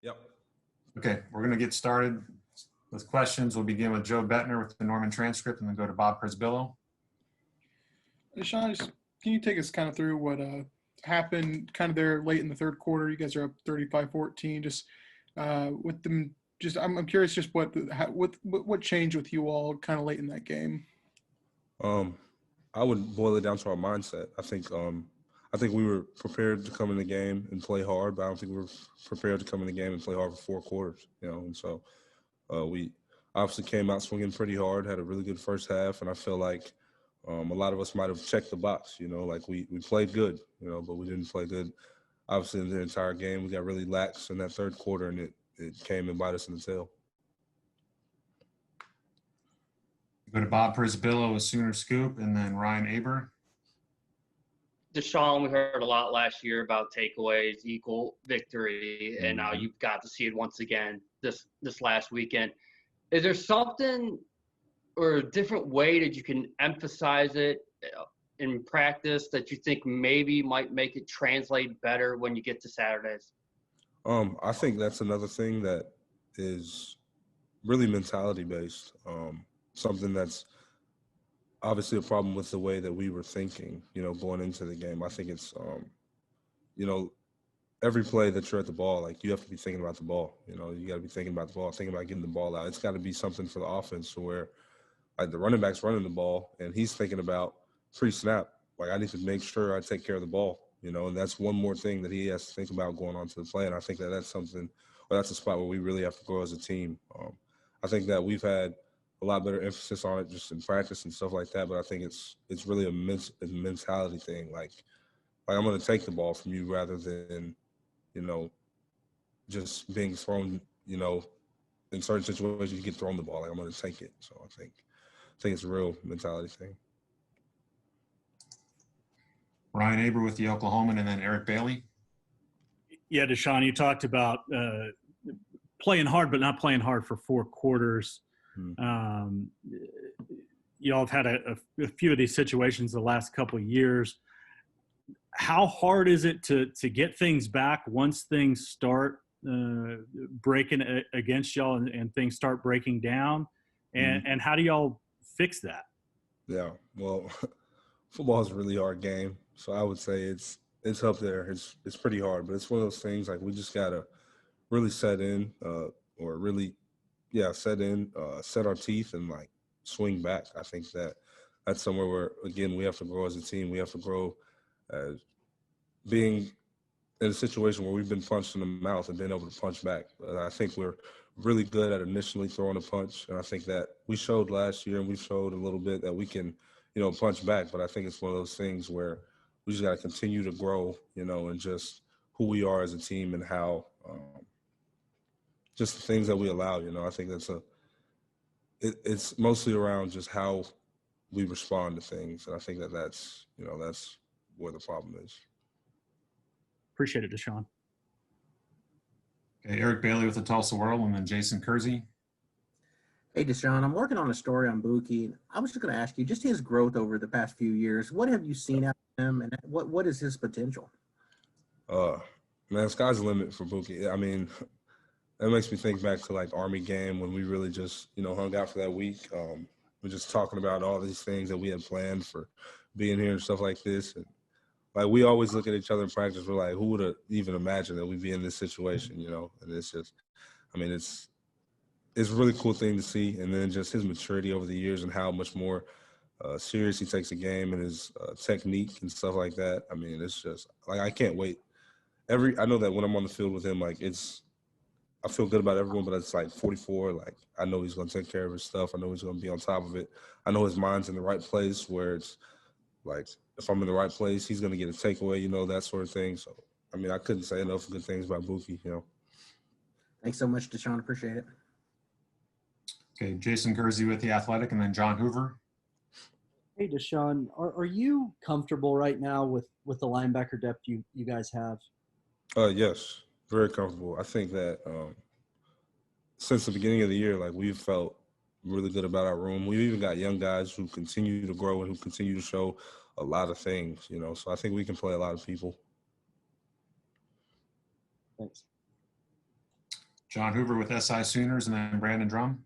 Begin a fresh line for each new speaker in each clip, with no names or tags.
Yep.
Okay, we're going to get started with questions. We'll begin with Joe Bettner with the Norman transcript and then go to Bob Presbillo.
DaShaun, can you take us kind of through what happened kind of there late in the third quarter? You guys are up 35-14. Just with them, I'm curious just what changed with you all kind of late in that game.
I would boil it down to our mindset. I think we were prepared to come in the game and play hard, but I don't think we were prepared to come in the game and play hard for 4 quarters. And so we obviously came out swinging pretty hard, had a really good first half, and I feel like a lot of us might have checked the box. Like we played good, but we didn't play good. Obviously, in the entire game, we got really lax in that third quarter, and it came and bite us in the tail.
Go to Bob Presbillo with Sooner Scoop, and then Ryan Aber.
DaShaun, we heard a lot last year about takeaways equal victory, and now you've got to see it once again this last weekend. Is there something or a different way that you can emphasize it in practice that you think maybe might make it translate better when you get to Saturdays?
I think that's another thing that is really mentality-based, something that's obviously a problem with the way that we were thinking, going into the game. I think it's, every play that you're at the ball, like you have to be thinking about the ball. You got to be thinking about the ball, thinking about getting the ball out. It's got to be something for the offense where, like, the running back's running the ball and he's thinking about pre-snap. Like, I need to make sure I take care of the ball, and that's one more thing that he has to think about going on to the play. And I think that that's something, or that's a spot where we really have to grow as a team. I think that we've had a lot better emphasis on it just in practice and stuff like that. But I think it's really a mentality thing. Like I'm going to take the ball from you rather than, just being thrown, in certain situations you get thrown the ball. Like I'm going to take it. So I think it's a real mentality thing.
Ryan Aber with the Oklahoman, and then Eric Bailey.
Yeah, DaShaun, you talked about playing hard, but not playing hard for 4 quarters. You all have had a few of these situations the last couple of years. How hard is it to get things back once things start breaking against y'all and things start breaking down? And how do y'all fix that?
Yeah, well, football is a really hard game. So I would say it's up there. It's pretty hard, but it's one of those things like we just gotta really set in, set our teeth and like swing back. I think that's somewhere where, again, we have to grow as a team. We have to grow as being in a situation where we've been punched in the mouth and been able to punch back. But I think we're really good at initially throwing a punch. And I think that we showed last year and we showed a little bit that we can, punch back. But I think it's one of those things where we just got to continue to grow, and just who we are as a team and how just the things that we allow, I think it's mostly around just how we respond to things. And I think that's where the problem is.
Appreciate it, DaShaun.
Okay, Eric Bailey with the Tulsa World, and then Jason Kersey.
Hey, DaShaun, I'm working on a story on Buki. I was just going to ask you, just his growth over the past few years, what have you seen out of him, and what is his potential?
Man, sky's the limit for Buki. I mean, that makes me think back to, like, Army game when we really just, hung out for that week. We're just talking about all these things that we had planned for being here and stuff like this. And, like, we always look at each other in practice. We're like, who would have even imagined that we'd be in this situation, And it's just, I mean, it's a really cool thing to see. And then just his maturity over the years and how much more serious he takes the game and his technique and stuff like that. I mean, it's just, like, I can't wait. I know that when I'm on the field with him, like, I feel good about everyone, but it's like 44. Like, I know he's going to take care of his stuff. I know he's going to be on top of it. I know his mind's in the right place where it's like, if I'm in the right place, he's going to get a takeaway, that sort of thing. So, I mean, I couldn't say enough good things about Buki,
Thanks so much, DaShaun. Appreciate it.
Okay, Jason Kersey with The Athletic, and then John Hoover.
Hey, DaShaun, are you comfortable right now with the linebacker depth you guys have?
Yes, very comfortable. I think that since the beginning of the year, like, we've felt really good about our room. We've even got young guys who continue to grow and who continue to show a lot of things, So I think we can play a lot of people.
Thanks.
John Hoover with SI Sooners, and then Brandon Drum.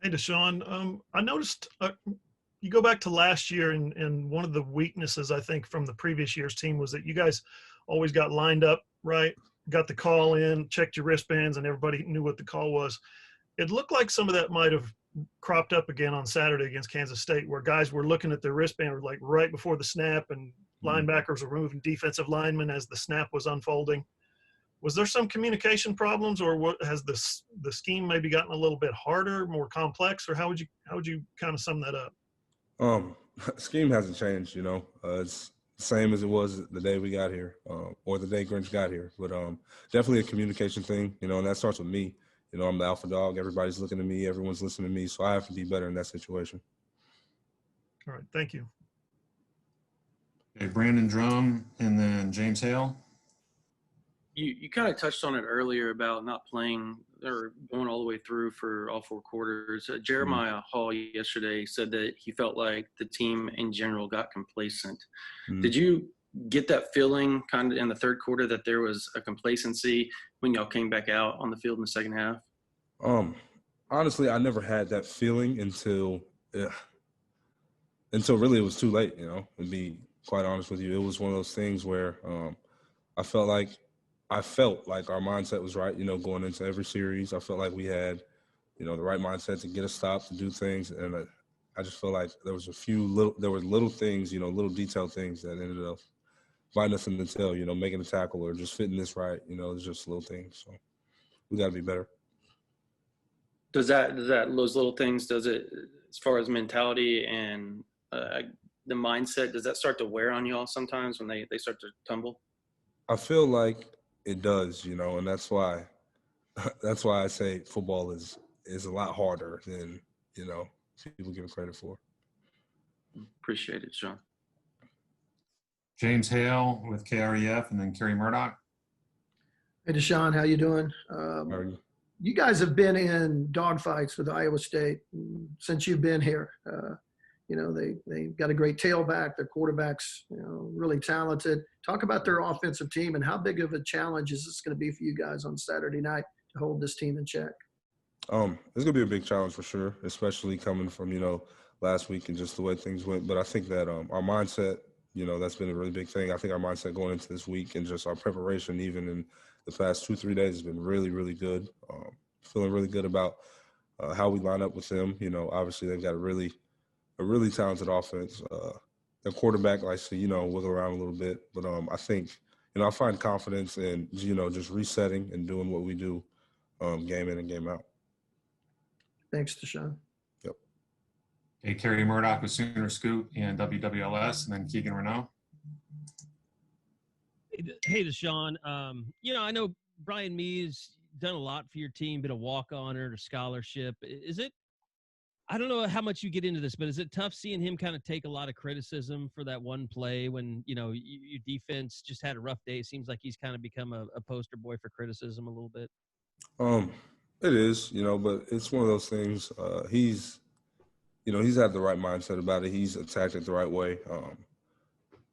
Hey, DaShaun, I noticed you go back to last year, and one of the weaknesses, I think, from the previous year's team was that you guys always got lined up, right? Got the call in, checked your wristbands, and everybody knew what the call was. It looked like some of that might have cropped up again on Saturday against Kansas State, where guys were looking at their wristband like right before the snap, and linebackers were moving defensive linemen as the snap was unfolding. Was there some communication problems, or what has the scheme maybe gotten a little bit harder, more complex, or how would you kind of sum that up?
Scheme hasn't changed, it's the same as it was the day we got here, or the day Grinch got here. But definitely a communication thing, and that starts with me. I'm the alpha dog. Everybody's looking at me. Everyone's listening to me. So I have to be better in that situation.
All right. Thank you.
Okay, Brandon Drum, and then James Hale.
You kind of touched on it earlier about not playing or going all the way through for all 4 quarters. Jeremiah Hall yesterday said that he felt like the team in general got complacent. Did you get that feeling kind of in the third quarter that there was a complacency when y'all came back out on the field in the second half?
Honestly, I never had that feeling until really it was too late, to be quite honest with you. It was one of those things where I felt like our mindset was right, going into every series. I felt like we had, the right mindset to get a stop, to do things. And I just feel like there was little things, little detailed things that ended up biting us in the tail, making a tackle or just fitting this right. It's just little things. So we got to be better.
Does those little things, does it, as far as mentality and the mindset, does that start to wear on y'all sometimes when they start to tumble? I
feel like it does, and that's why I say football is a lot harder than, people give it credit for.
Appreciate it, Sean.
James Hale with KREF, and then Kerry Murdoch.
Hey, DaShaun, how you doing?
How are you?
You guys have been in dogfights with Iowa State since you've been here. They got a great tailback. Their quarterback's, really talented. Talk about their offensive team and how big of a challenge is this going to be for you guys on Saturday night to hold this team in check?
It's going to be a big challenge for sure, especially coming from, last week and just the way things went. But I think that our mindset, that's been a really big thing. I think our mindset going into this week and just our preparation, even in the past 2-3 days, has been really, really good. Feeling really good about how we line up with them. Obviously they've got a really talented offense. Their quarterback likes to, wiggle around a little bit. But I think, I find confidence in, just resetting and doing what we do game in and game out.
Thanks, DaShaun.
Yep.
Okay, Kerry Murdoch with Sooner Scoop and WWLS, and then Keegan Renault.
Hey, DaShaun. I know Brian Mee's done a lot for your team, been a walk-on or a scholarship. Is it, I don't know how much you get into this, but is it tough seeing him kind of take a lot of criticism for that one play when, your defense just had a rough day? It seems like he's kind of become a poster boy for criticism a little bit.
It is, but it's one of those things. He's had the right mindset about it. He's attacked it the right way.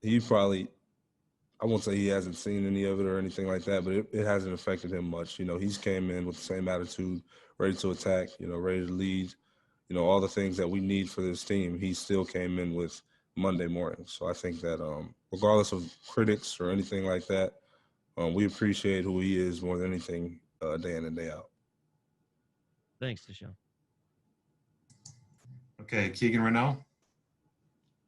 He probably, I won't say he hasn't seen any of it or anything like that, but it hasn't affected him much. He's came in with the same attitude, ready to attack, ready to lead, all the things that we need for this team. He still came in with Monday morning. So I think that regardless of critics or anything like that, we appreciate who he is more than anything day in and day out.
Thanks, DaShaun.
Okay, Keegan Renault.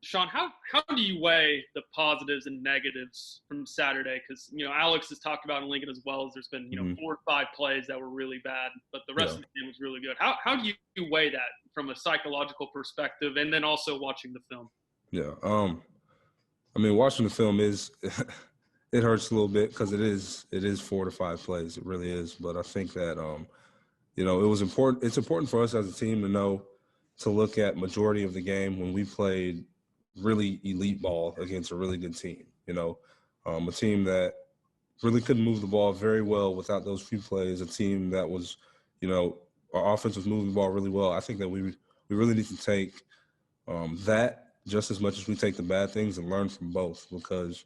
Sean, how do you weigh the positives and negatives from Saturday? Because, Alex has talked about in Lincoln as well as there's been, 4 or 5 plays that were really bad, but the rest of the game was really good. How do you weigh that from a psychological perspective and then also watching the film?
Yeah. Watching the film it hurts a little bit because it is 4 to 5 plays. It really is. But I think that, it was important. It's important for us as a team to look at majority of the game when we played really elite ball against a really good team, a team that really couldn't move the ball very well without those few plays, a team that was, our offense was moving the ball really well. I think that we really need to take that just as much as we take the bad things and learn from both because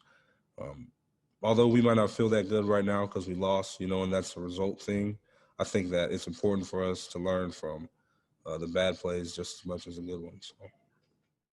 although we might not feel that good right now because we lost, and that's a result thing, I think that it's important for us to learn from the bad plays just as much as the good ones. So.